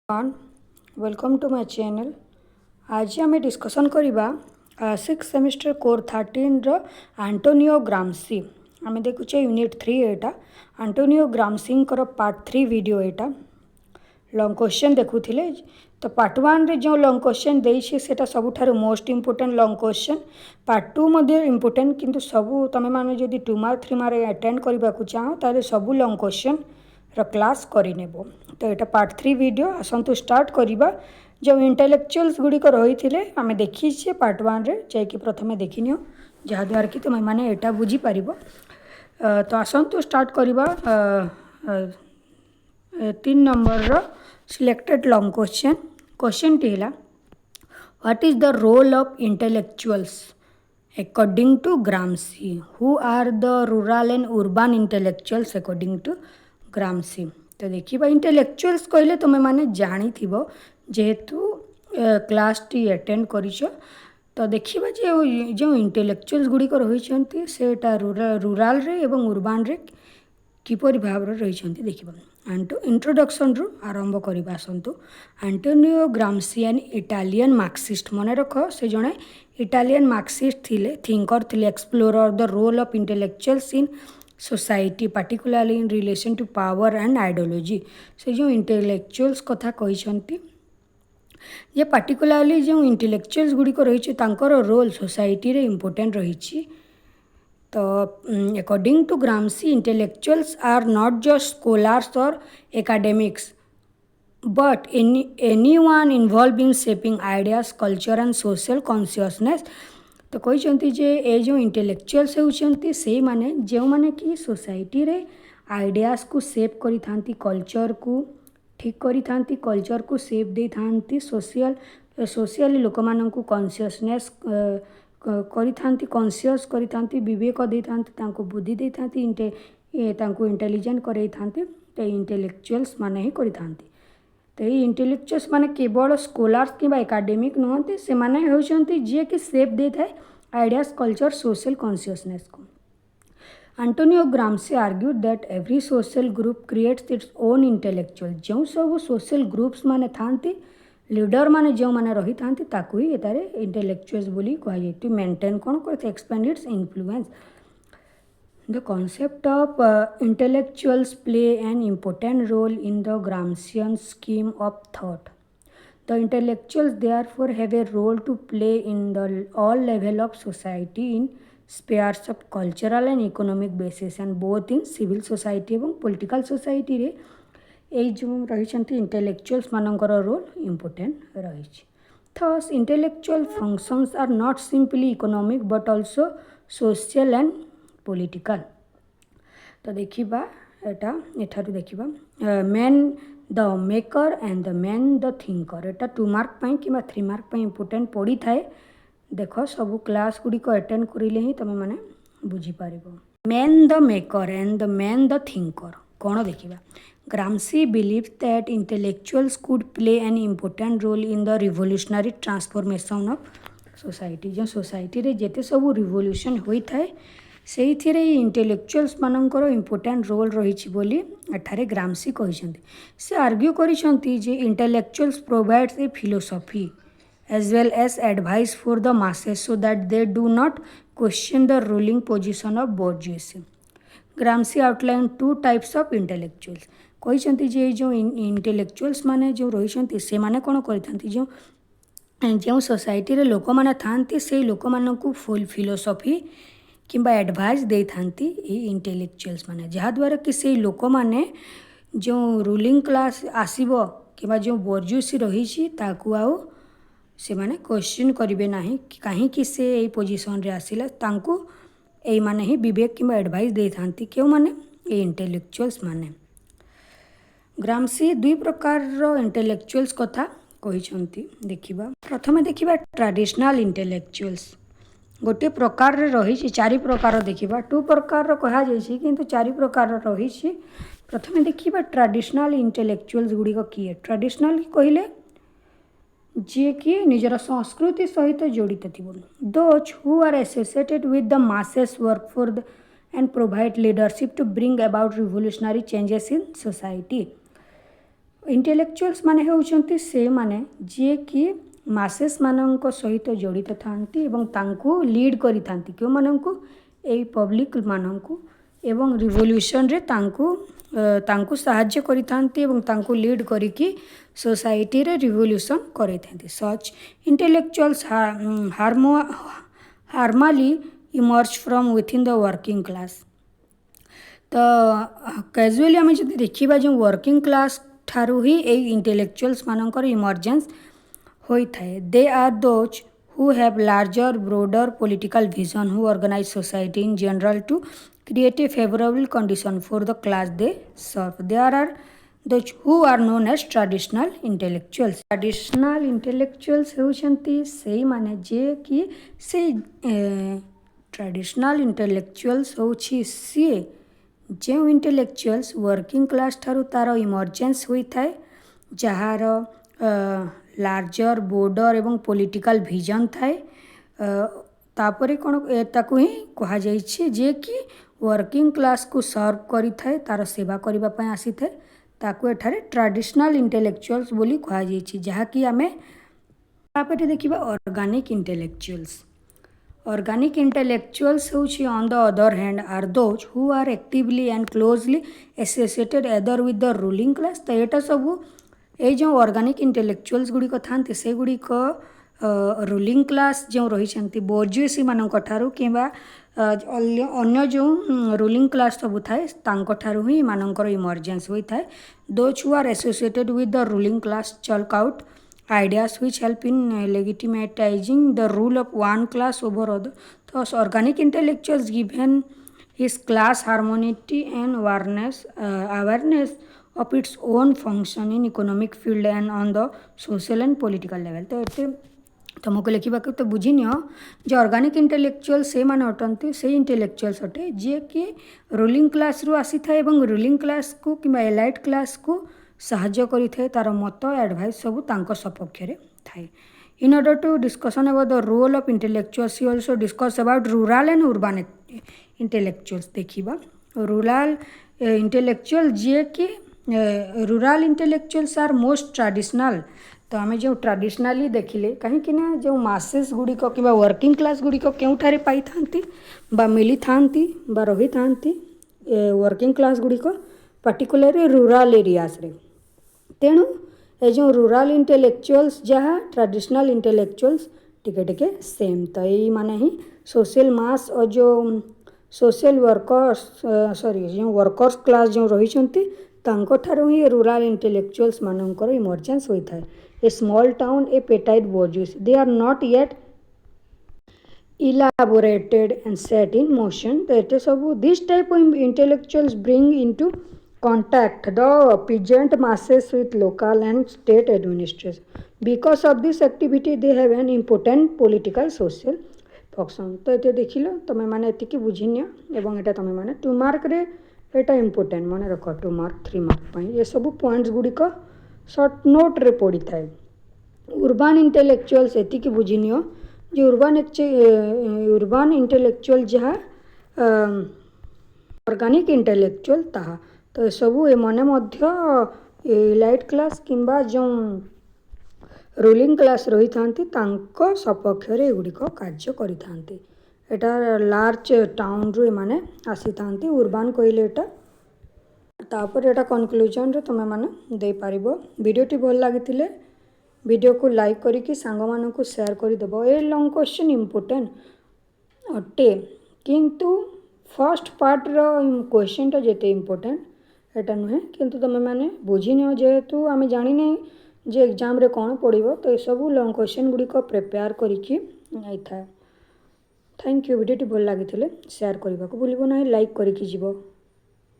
on welcome to my channel. आज आम discussion करवा 6th सेमिस्टर कोर 13 रो आंटोनियो ग्रामसी आम देखुचे यूनिट 3 एटा आंटोनियो ग्रामसी पार्ट 3 वीडियो एटा लॉन्ग क्वेश्चन देखुथिले तो पार्ट 1 रे जो लॉन्ग क्वेश्चन देइछि सेटा सबुठारु most important long question part 2 मध्ये इंपोर्टेंट किंतु सबु तमे माने जदी 2 मार्क 3 मार्क अटेंड करबा को चाहो ताले सबु लॉन्ग क्वेश्चन रो क्लास करि नेबो तो एटा पार्ट 3 वीडियो आसंतु स्टार्ट करिबा जो इंटेलेक्चुअल्स गुड़िक रही थे आम देखी पार्ट 1 रे जाकि प्रथमे देखिनियो जहाँद्वारा कि तुम मैंने यहाँ बुझीपार तो आसतु स्टार्ट करवा 3 नंबर रो सिलेक्टेड लॉन्ग क्वेश्चन टी है what is the role of intellectuals according to Gramsci who are the rural and urban intellectuals according to Gramsci तो देखिए इंटेलेक्चुअल्स कहले तुम मैंने जानी थी जेहेतु क्लास टी अटेंड करिछ तो देखिबा जो इंटेलेक्चुअल्स गुड़िक रही सेटा रूरल रे एवं अर्बन रे किपरि भाव रही देखिबा इंट्रोडक्शन रु आरंभ करबा आसंतु Antonio Gramsci an Italian Marxist मन रख से जड़े इटालियन मार्क्सिस्ट थिले थिंकर थिले explorer the role of intellectuals in society particularly in relation to power and ideology से जो इंटेलेक्चुअल्स कथा कहिसंती ये पार्टिकुलरली जो इंटेलेक्चुअल्स गुड़िक रही रोल सोसाइटी रे इम्पोर्टेंट रही तो according to Gramsci intellectuals are not just scholars और academics but anyone involved in shaping ideas culture and social consciousness तो कहते जे ए जो इंटेलेक्चुअल्स होती से माने जो माने कि सोसाइटी रे आइडियाज को शेप करी थांती कल्चर को ठीक करी थांती कल्चर को शेप दे थांती सोशली लोक माननकु कॉन्शियसनेस करी थांती कॉन्शियस करी थांती विवेक दे थांती तांको बुद्धि दे थांती तांको इंटेलिजेंट करे थांती तो इंटेलेक्चुअल्स माने ही करी थांती तो ये इंटेलेक्चुअल्स माने केवल स्कॉलर्स कि एकेडमिक नुहंती से माने होचंती जे कि शेप दे थाए आइडियाज कल्चर सोशल कॉन्शियसनेस को Antonio Gramsci argued that every social group creates its own intellectual जो सब सोशल ग्रुप्स माने थांती लीडर माने जो माने रही थांती ताकू ही एतारे इंटेलेक्चुअल्स बोली कहा जाए टू मेंटेन कौन करते expand its influence The concept of intellectuals play an important role in the Gramscian scheme of thought. The intellectuals therefore have a role to play in the all level of society in spheres of cultural and economic basis and both in civil society এবং political society रे এই जो रही intellectuals मानकर role important रही Thus intellectual functions are not simply economic but also social and political तो देखिबा एटा एठारु देखिबा man the maker and the man the thinker Etah 2 mark पई कि 3 मार्क पई इंपोर्टेंट पड़ी थाए देखो सब क्लास गुडी को अटेंड करिले ही तमे माने बुझी पारिबो man the maker and the man the thinker कोन देखिबा Gramsci believes that intellectuals could play an important role in the revolutionary transformation of society जो सोसाइटी रे जेते सब रिवोल्यूशन होई थाए से इंटेलेक्चुअल्स मानकर इंपोर्टेंट रोल रही बोली एठारे ग्रामसी कहते से आर्ग्यू करिसेंती जे intellectuals provides a philosophy as well as advice for the masses so that they do not question the ruling position of bourgeoisie Gramsci outline 2 types of intellectuals कहते जे जो इंटेलेक्चुअल्स माने जो रही से माने कौन करथांती जो सोसाइटी रे लोक माने थांती से लोक मानकु फुल फिलोसफी किंबा एडवाइस दे थांती इंटेलेक्चुअल्स माने जहाँद्वारा कि से लोक माने जो रूलिंग क्लास आसीबो किंबा जो बोर्जियोसी रही ताकू आउ से माने क्वेश्चन करिवे नाही कहीं कि से ए पोजीशन रे आसिला तांकू ए माने ही विवेक किंबा एडवाइस दे थांती क्यों माने ए इंटेलेक्चुअल्स माने ग्रामसी 2 प्रकार रो इंटेलेक्चुअल्स कथा कहिसंती देखिबा प्रथमे देखिबा ट्रेडिशनल इंटेलेक्चुअल्स गोटे प्रकार रही 4 प्रकार देखिबा 2 प्रकार कहा जाइछि किंतु 4 प्रकार रही प्रथमे देखिबा ट्रेडिशनल इंटेलेक्चुअल्स गुड़िक किए ट्रेडिशनल कहले जे कि निजर संस्कृति सहित जड़ित थी those who are associated with the masses work for the end provide leadership to bring about revolutionary changes in society intellectuals माने होउछंती से माने जे कि मासेस मानक सहित जड़ित थांती एवं तांको लीड करि थांती क्यों मानक ए पब्लिक मानक एवं रिवोल्यूशन रे तांको साहाय्य करि थांती एवं तांको लीड करिकी सोसाइटी रे रिवोल्यूशन करि थांती such intellectuals normally emerge from within the working class तो कैजुअली आम जब देखा जो वर्किंग क्लास ठारू ही इंटेलेक्चुअल्स मानकर इमर्जेंस होता है they are those who have larger broader political vision who organise society in general to create a favourable condition for the class they serve there are those who are known as traditional intellectuals होती से माने जे कि से traditional intellectuals होची सी जो intellectuals working class ठारू तार emergence होता है जार लार्जर बोर्डर एवं पॉलिटिकल विजन थाए तापरे कौन ताकू ही कहा जाइए जे कि वर्किंग क्लास को सर्व करि थाए तार सेवा करबा पय आसी थाए ताकू एठारे ट्रेडिशनल इंटेलेक्चुअल्स बोली कहा जाइए जहाँकि आमे तापरे देखिबा organic intellectuals Organic intellectuals which on the other hand are those who are actively and closely associated either with the ruling class तो यहाँ सब ये जो ऑर्गेनिक इंटेलेक्चुअल्स गुड़िक था से गुड़िक रूलिंग क्लास जो रही बोर्जुएसी मानक ठारू कि अन्य जो रूलिंग क्लास सब थाए तांको ही मानकर इमर्जेंस होता है those who are associated with the ruling class chalk out ideas which help in legitimatizing the rule of one class over other. Thus, organic intellectuals given his class harmony and awareness of its own function in economic field and on the social and political level. तो तुमको लिखा तो बुझी neo जो organic intellectual से माने अटंती से intellectuals अटे जे कि रूलिंग क्लास रु आसी था एवं रूलिंग क्लास को कि एलाइट क्लास को साहाय्य करिथे तार मत एडभाइस सब तांको सपक्ष रे थाए in order to discussion about the role of intellectuals he also discuss about rural and urban intellectuals देखिबा रूरल इंटेलेक्चुअल जे कि rural intellectuals are most traditional तो आम जो ट्रेडिशनाली देखिले कहीं जो मासेस गुड़िक कि वर्किंग क्लास गुड़िक केउठारे पाई थांती बा मिली थांती बा रही थांती वर्किंग क्लास गुड़िक पर्टिकुलरली रूरल एरियास रे तेणु ए जो रूरल इंटेलेक्चुअल्स जहाँ ट्रेडिशनल इंटेलेक्चुअल्स टिके टिके सेम तो यही माने ही सोशल मास और जो सोशल वर्कर्स जो वर्कर्स क्लास जो रही तांको ही रूरल इंटेलेक्चुअल्स मानकर इमर्जेंस होता है a small town a petite bourgeois they are not yet elaborated and set in motion तो ये सब this type of intellectuals bring into contact the peasant masses with local and state administration because of this activity they have an important political social function तो ये देख लो तुम मैंने एतिकी बुझी neo एवं एटा तुम मैंने 2 मार्क रे एटा इंपोर्टेंट मन रख 2 मार्क 3 मार्क पई ये सब पॉइंट्स गुड़िक शॉर्ट नोट रे पड़ी थाए urban intellectuals एतिकी बुझी नियो जो urban इंटेलेक्चुअल जहाँ ऑर्गेनिक इंटेलेक्चुअल ताहा तो सबू एमने मध्य एलाइट क्लास किंबा जो रूलिंग क्लास रही थांती तांको सपक्ष रे एगुड़िक कार्य करि थांती एटा लार्ज टाउन रु एमाने आसी थांती urban कहले एटा तापर एटा कंक्लूजन रे तुमे माने दे पारिबो वीडियोटी भल लागितिले वीडियो को लाइक करिकी सांग मानकु शेयर करि देबो ए लॉन्ग क्वेश्चन इंपोर्टेंट अटे किंतु फर्स्ट पार्ट रो क्वेश्चन टा जेते इंपोर्टेंट एटा नुहे किंतु तुम मैंने बुझी नियो जेहेतु आम जानी नहीं जे एग्जाम रे कौन पड़ो तो ये सब लॉन्ग क्वेश्चन गुड़िक प्रिपेयर करिकी नहीं था थैंक यू वीडियो भल लगी शेयर करने को भूल ना लाइक करिकी जीवो।